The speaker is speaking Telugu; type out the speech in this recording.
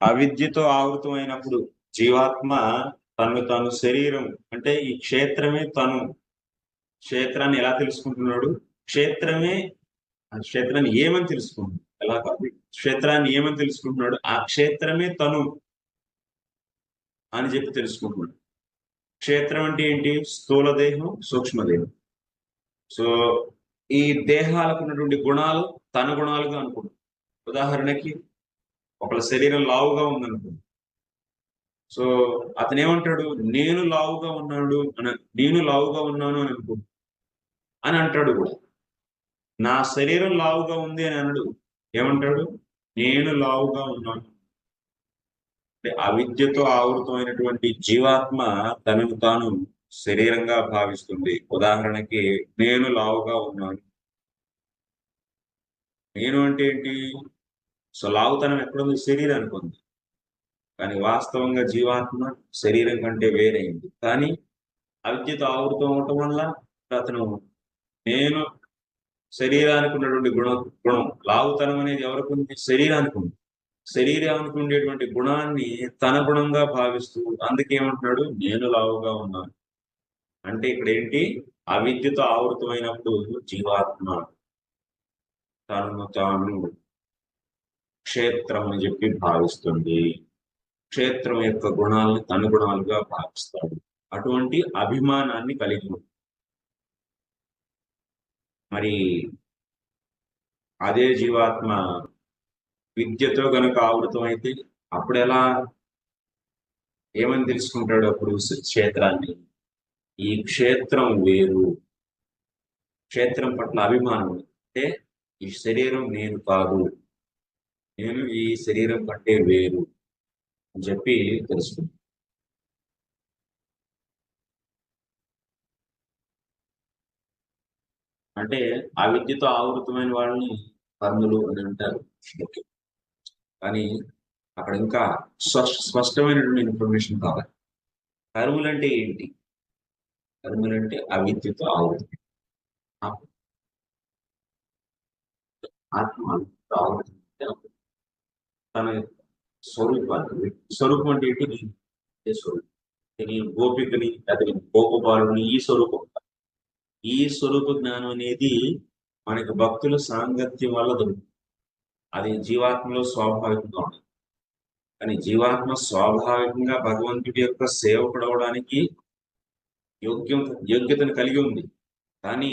అవిద్యతో ఆవృతమైనప్పుడు జీవాత్మ తను తాను శరీరం అంటే ఈ క్షేత్రమే తను. క్షేత్రాన్ని ఎలా తెలుసుకుంటున్నాడు? క్షేత్రమే క్షేత్రాన్ని ఏమని తెలుసుకుంటున్నాడు? ఎలా కాదు, క్షేత్రాన్ని ఏమని తెలుసుకుంటున్నాడు? ఆ క్షేత్రమే తను అని చెప్పి తెలుసుకుంటున్నాడు. క్షేత్రం అంటే ఏంటి? స్థూల దేహం, సూక్ష్మదేహం. సో ఈ దేహాలకు ఉన్నటువంటి గుణాలు తన గుణాలుగా అనుకుంటాం. ఉదాహరణకి ఒకళ్ళ శరీరం లావుగా ఉందనుకోండి. సో అతను ఏమంటాడు? నేను లావుగా ఉన్నాడు అని, నేను లావుగా ఉన్నాను అని అనుకో అని అంటాడు కూడా. నా శరీరం లావుగా ఉంది అని అనడు. ఏమంటాడు? నేను లావుగా ఉన్నాను. అంటే అవిద్యతో ఆవృతమైనటువంటి జీవాత్మ తనను తాను శరీరంగా భావిస్తుంది. ఉదాహరణకి నేను లావుగా ఉన్నాను. నేను అంటే ఏంటి? సో లావుతనం ఎక్కడుంది? శరీరానికి ఉంది. కానీ వాస్తవంగా జీవాత్మ శరీరం కంటే వేరైంది. కానీ అవిద్యతో ఆవృతం అవటం వల్ల అతను నేను శరీరానికి ఉన్నటువంటి గుణం లావుతనం అనేది ఎవరికి ఉంది? శరీరానికి ఉంది. శరీరానికి ఉండేటువంటి గుణాన్ని తన గుణంగా భావిస్తూ అందుకేమంటున్నాడు? నేను లావుగా ఉన్నాను. అంటే ఇక్కడ ఏంటి? అవిద్యతో ఆవృతమైనప్పుడు జీవాత్మ తనను తాను క్షేత్రం అని చెప్పి భావిస్తుంది. క్షేత్రం యొక్క గుణాలను తన గుణాలుగా భావిస్తాడు. అటువంటి అభిమానాన్ని కలిగి ఉంది. మరి అదే జీవాత్మ విద్యతో గనుక ఆవృతం అయితే అప్పుడు ఎలా, ఏమని తెలుసుకుంటాడు అప్పుడు క్షేత్రాన్ని? ఈ క్షేత్రం వేరు. క్షేత్రం పట్ల అభిమానం అంటే ఈ శరీరం నేను కాదు, నేను ఈ శరీరం కంటే వేరు అని చెప్పి తెలుసుకుంటాడు. అంటే ఆ విద్యతో ఆవృతమైన వాళ్ళని కర్ములు అని అంటారు. ఓకే. కానీ అక్కడ ఇంకా స్పష్టమైనటువంటి ఇన్ఫర్మేషన్ కావాలి. కర్ములు అంటే ఏంటి? కర్ములు అంటే అవిద్యతో ఆవృతం. ఆత్మ ఆత్మ ఆవృతం అంటే తన స్వరూపాన్ని, స్వరూపం అంటే ఏంటి? నేను స్వరూపం. నేను గోపికని, అది నేను గోపబాలుని, ఈ స్వరూపం. ఈ స్వరూప జ్ఞానం అనేది మనకి భక్తుల సాంగత్యం వల్ల దొరుకుతుంది. అది జీవాత్మలో స్వాభావికంగా ఉంటుంది. కానీ జీవాత్మ స్వాభావికంగా భగవంతుడి యొక్క సేవకుడవడానికి యోగ్యతను కలిగి ఉంది. కానీ